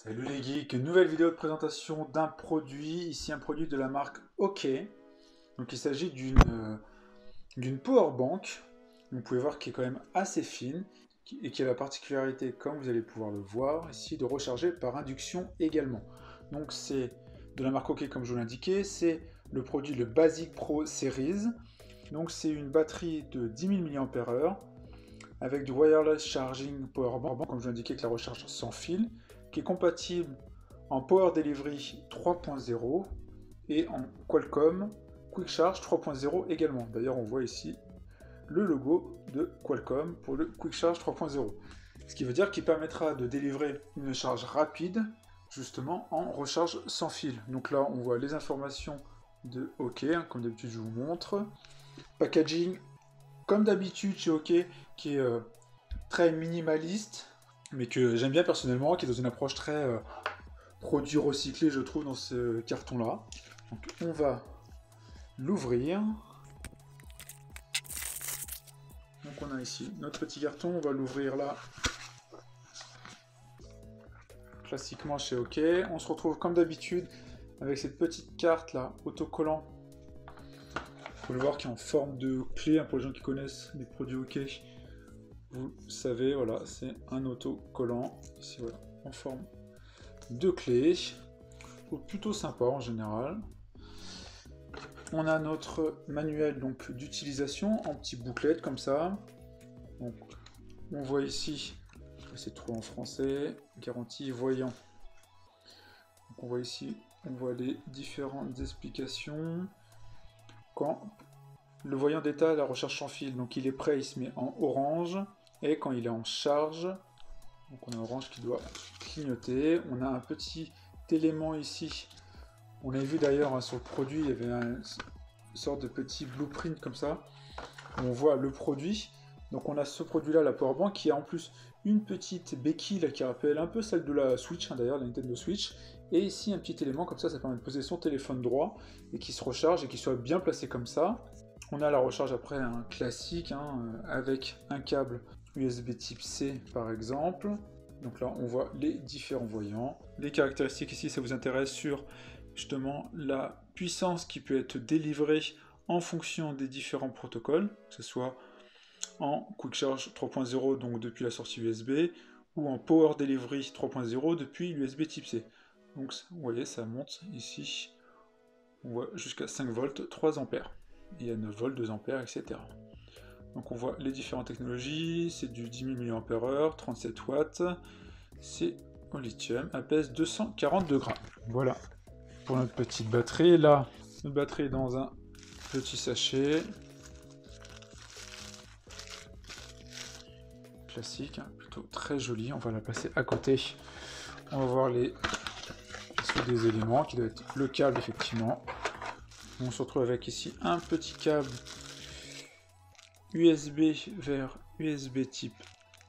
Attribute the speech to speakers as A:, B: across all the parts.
A: Salut les geeks, nouvelle vidéo de présentation d'un produit, ici un produit de la marque OK. Donc il s'agit d'une power bank, vous pouvez voir qui est quand même assez fine et qui a la particularité, comme vous allez pouvoir le voir ici, de recharger par induction également. Donc c'est de la marque OK comme je vous l'indiquais, c'est le produit le Basic Pro Series. Donc c'est une batterie de 10 000 mAh avec du wireless charging power bank, comme je l'indiquais, avec la recharge sans fil, qui est compatible en Power Delivery 3.0 et en Qualcomm Quick Charge 3.0 également. D'ailleurs, on voit ici le logo de Qualcomm pour le Quick Charge 3.0. Ce qui veut dire qu'il permettra de délivrer une charge rapide, justement en recharge sans fil. Donc là, on voit les informations de OK, comme d'habitude je vous montre. Packaging, comme d'habitude chez OK, qui est très minimaliste, mais que j'aime bien personnellement, qui est dans une approche très produit recyclé, je trouve, dans ce carton-là. Donc on va l'ouvrir. Donc on a ici notre petit carton, on va l'ouvrir là, classiquement chez OK. On se retrouve comme d'habitude avec cette petite carte là, autocollant. Vous pouvez le voir qui est en forme de clé, hein, pour les gens qui connaissent les produits OK. Vous savez, voilà, c'est un autocollant, ici voilà, en forme de clé. Plutôt sympa en général. On a notre manuel donc d'utilisation en petite bouclette comme ça. Donc, on voit ici, c'est trop en français, garantie voyant. Donc, on voit ici, on voit les différentes explications. Quand le voyant d'état, la recherche sans fil, donc il est prêt, il se met en orange. Et quand il est en charge, donc on a orange qui doit clignoter. On a un petit élément ici. On l'a vu d'ailleurs, hein, sur le produit, il y avait une sorte de petit blueprint comme ça. On voit le produit. Donc on a ce produit-là, la Powerbank, qui a en plus une petite béquille là, qui rappelle un peu celle de la Switch, hein, d'ailleurs, la Nintendo Switch. Et ici un petit élément comme ça permet de poser son téléphone droit et qui se recharge et qui soit bien placé comme ça. On a la recharge après un classique, hein, avec un câble USB type C par exemple. Donc là on voit les différents voyants. Les caractéristiques ici, ça vous intéresse sur justement la puissance qui peut être délivrée en fonction des différents protocoles, que ce soit en Quick Charge 3.0, donc depuis la sortie USB, ou en Power Delivery 3.0 depuis l'USB type C. Donc vous voyez, ça monte ici, on voit jusqu'à 5 volts, 3 ampères. Il y a 9 volts, 2 ampères, etc. Donc on voit les différentes technologies, c'est du 10 000 mAh, 37 watts, c'est au lithium, elle pèse 242 grammes. Voilà pour notre petite batterie. Là, notre batterie est dans un petit sachet. Classique, hein, plutôt très joli. On va la passer à côté. On va voir les des éléments qui doit être le câble effectivement. On se retrouve avec ici un petit câble USB vers USB type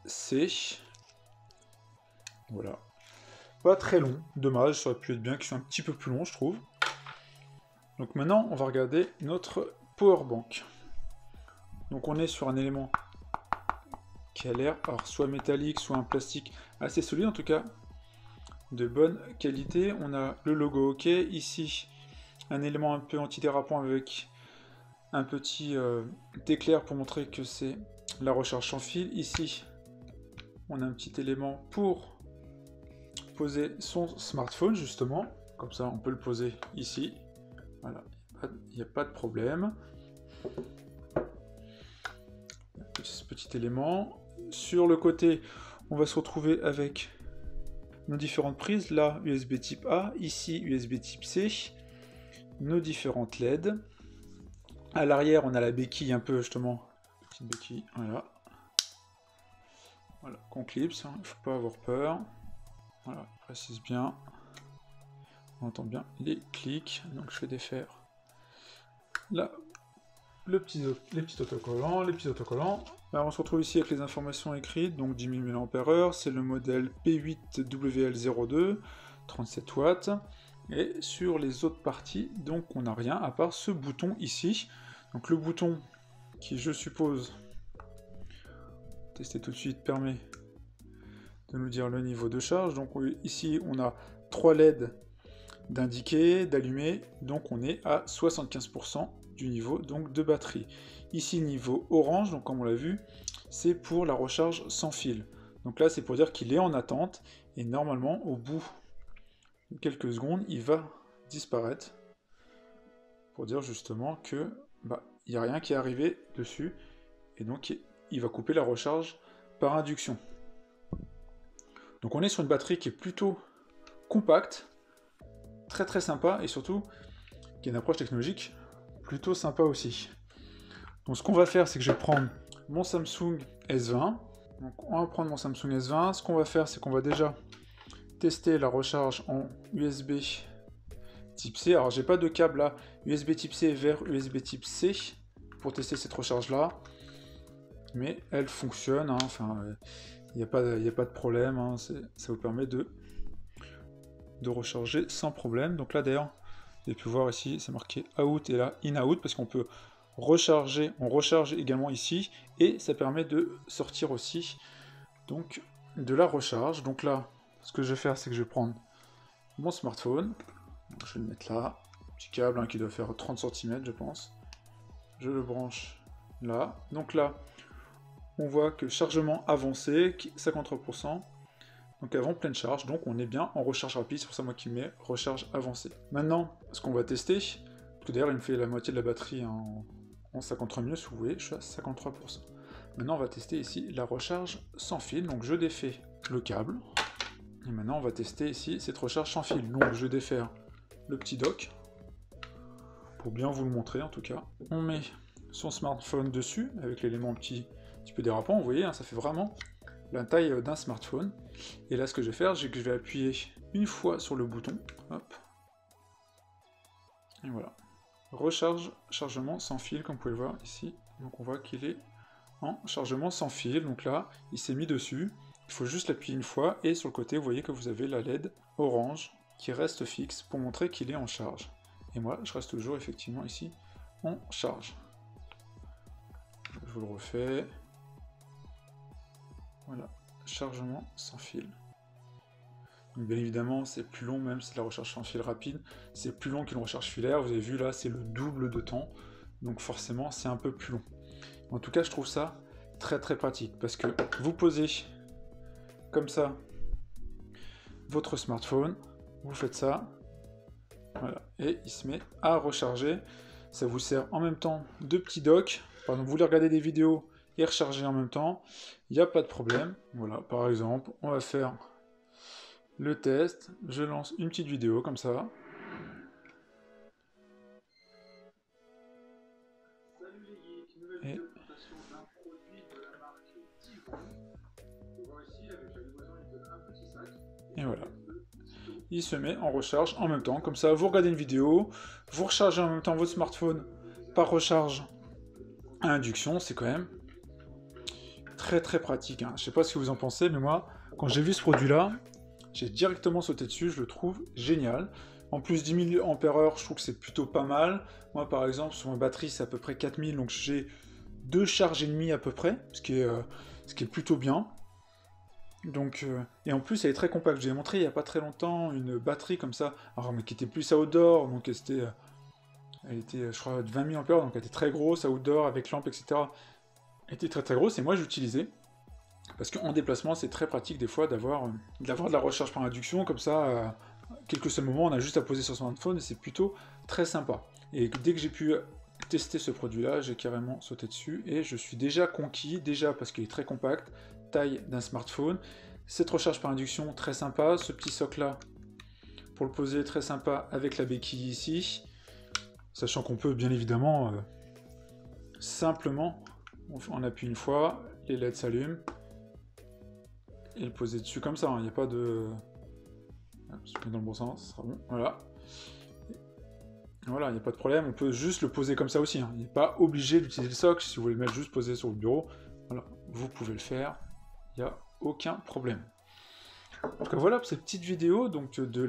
A: C. Voilà. Pas très long, dommage, ça aurait pu être bien qu'il soit un petit peu plus long, je trouve. Donc maintenant, on va regarder notre power bank. Donc on est sur un élément qui a l'air, alors soit métallique, soit un plastique assez solide, en tout cas de bonne qualité. On a le logo OK, ici un élément un peu antidérapant avec un petit éclair pour montrer que c'est la recharge sans fil. Ici, on a un petit élément pour poser son smartphone, justement. Comme ça, on peut le poser ici. Voilà, il n'y a pas de problème. Ce petit élément. Sur le côté, on va se retrouver avec nos différentes prises. Là, USB type A. Ici, USB type C. Nos différentes LED. À l'arrière, on a la béquille un peu, justement. Petite béquille, voilà. Voilà, qu'on clipse, hein, il ne faut pas avoir peur. Voilà, précise bien. On entend bien les clics. Donc je vais défaire là les petits autocollants. Alors, on se retrouve ici avec les informations écrites. Donc 10 000 mAh, c'est le modèle P8WL02, 37 watts. Et sur les autres parties, donc on n'a rien à part ce bouton ici. Donc le bouton qui, je suppose, tester tout de suite, permet de nous dire le niveau de charge. Donc ici, on a 3 LED d'indiquer, d'allumer, donc on est à 75% du niveau donc, de batterie. Ici, niveau orange, donc comme on l'a vu, c'est pour la recharge sans fil. Donc là, c'est pour dire qu'il est en attente, et normalement, au bout de quelques secondes, il va disparaître, pour dire justement que il n'y a rien qui est arrivé dessus, et donc il va couper la recharge par induction. Donc on est sur une batterie qui est plutôt compacte, très très sympa, et surtout qui a une approche technologique plutôt sympa aussi. Donc ce qu'on va faire, c'est que je vais prendre mon Samsung S20. Donc on va prendre mon Samsung S20. Ce qu'on va faire, c'est qu'on va déjà tester la recharge en USB type C. Alors j'ai pas de câble là, USB type C vers USB type C pour tester cette recharge là. Mais elle fonctionne, hein. Enfin, il n'y a pas de problème, hein. Ça vous permet de recharger sans problème. Donc là d'ailleurs, vous avez pu voir ici, c'est marqué out et là in-out, parce qu'on peut recharger, on recharge également ici, et ça permet de sortir aussi donc de la recharge. Donc là, ce que je vais faire, c'est que je vais prendre mon smartphone, je vais le mettre là, petit câble hein, qui doit faire 30 cm je pense, je le branche là, donc là, on voit que chargement avancé, 53%, donc avant pleine charge, donc on est bien en recharge rapide, c'est pour ça moi qui mets recharge avancée. Maintenant, ce qu'on va tester, parce que d'ailleurs il me fait la moitié de la batterie en 53 minutes, vous voyez, je suis à 53%. Maintenant on va tester ici la recharge sans fil, donc je défais le câble, et maintenant on va tester ici cette recharge sans fil. Donc je défais le petit dock, pour bien vous le montrer en tout cas. On met son smartphone dessus, avec l'élément un petit peu dérapant, vous voyez, hein, ça fait vraiment la taille d'un smartphone. Et là ce que je vais faire, c'est que je vais appuyer une fois sur le bouton, hop, et voilà. Chargement sans fil, comme vous pouvez le voir ici. Donc on voit qu'il est en chargement sans fil, donc là, il s'est mis dessus. Il faut juste l'appuyer une fois, et sur le côté, vous voyez que vous avez la LED orange qui reste fixe pour montrer qu'il est en charge. Et moi, je reste toujours effectivement ici en charge. Je vous le refais. Voilà, chargement sans fil. Donc bien évidemment, c'est plus long, même si c'est la recharge sans fil rapide, c'est plus long qu'une recharge filaire. Vous avez vu là, c'est le double de temps, donc forcément, c'est un peu plus long. En tout cas, je trouve ça très très pratique, parce que vous posez comme ça votre smartphone, vous faites ça, voilà, et il se met à recharger. Ça vous sert en même temps de petit dock. Par exemple, vous voulez regarder des vidéos et recharger en même temps, il n'y a pas de problème. Voilà, par exemple, on va faire le test. Je lance une petite vidéo comme ça. Et voilà. Il se met en recharge en même temps. Comme ça, vous regardez une vidéo, vous rechargez en même temps votre smartphone par recharge à induction. C'est quand même très très pratique, hein. Je sais pas ce que vous en pensez, mais moi, quand j'ai vu ce produit-là, j'ai directement sauté dessus. Je le trouve génial. En plus, 10 000 ampères, je trouve que c'est plutôt pas mal. Moi, par exemple, sur ma batterie, c'est à peu près 4000, donc j'ai 2 charges et demie à peu près, ce qui est plutôt bien. Donc, et en plus, elle est très compacte. J'ai montré il n'y a pas très longtemps une batterie comme ça, alors, mais qui était plus outdoor, donc elle était, je crois, de 20 000 ampères, donc elle était très grosse, outdoor, avec lampe, etc. Elle était très très grosse, et moi j'utilisais. Parce qu'en déplacement, c'est très pratique des fois d'avoir de la recharge par induction, comme ça, quelques seuls moments, on a juste à poser sur son smartphone, et c'est plutôt très sympa. Et dès que j'ai pu tester ce produit-là, j'ai carrément sauté dessus, et je suis déjà conquis, déjà parce qu'il est très compact, taille d'un smartphone, cette recharge par induction, très sympa, ce petit socle-là, pour le poser, très sympa, avec la béquille ici, sachant qu'on peut bien évidemment, simplement, on appuie une fois, les LED s'allument, et le poser dessus comme ça, il n'y a pas de... Je mets dans le bon sens, ça sera bon, voilà. Voilà, il n'y a pas de problème, on peut juste le poser comme ça aussi, hein. Il n'est pas obligé d'utiliser le socle, si vous voulez le mettre juste posé sur le bureau, voilà, vous pouvez le faire, il n'y a aucun problème. Donc voilà pour cette petite vidéo donc, de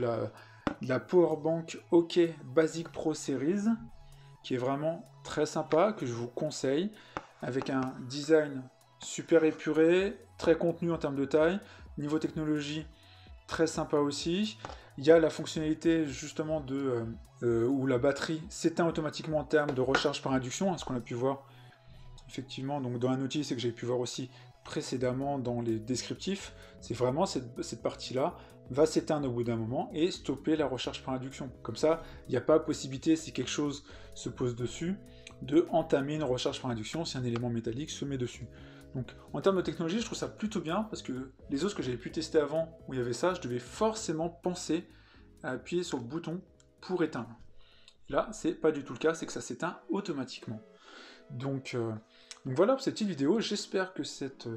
A: la Powerbank OK Basic Pro Series, qui est vraiment très sympa, que je vous conseille, avec un design super épuré, très contenu en termes de taille. Niveau technologie, très sympa aussi. Il y a la fonctionnalité justement de où la batterie s'éteint automatiquement en termes de recharge par induction, hein, ce qu'on a pu voir effectivement donc dans la notice et que j'ai pu voir aussi précédemment dans les descriptifs. C'est vraiment cette partie-là va s'éteindre au bout d'un moment et stopper la recharge par induction. Comme ça, il n'y a pas possibilité, si quelque chose se pose dessus, de entamer une recharge par induction si un élément métallique se met dessus. Donc en termes de technologie, je trouve ça plutôt bien, parce que les os que j'avais pu tester avant, où il y avait ça, je devais forcément penser à appuyer sur le bouton pour éteindre. Là, c'est pas du tout le cas, c'est que ça s'éteint automatiquement. Donc voilà pour cette petite vidéo, j'espère que cette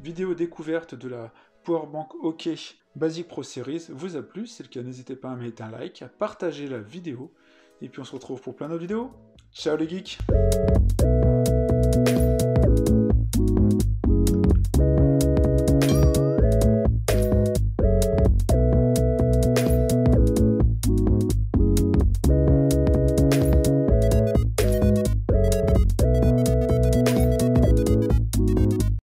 A: vidéo découverte de la Powerbank OK Basic Pro Series vous a plu. Si c'est le cas, n'hésitez pas à mettre un like, à partager la vidéo, et puis on se retrouve pour plein d'autres vidéos. Ciao les geeks!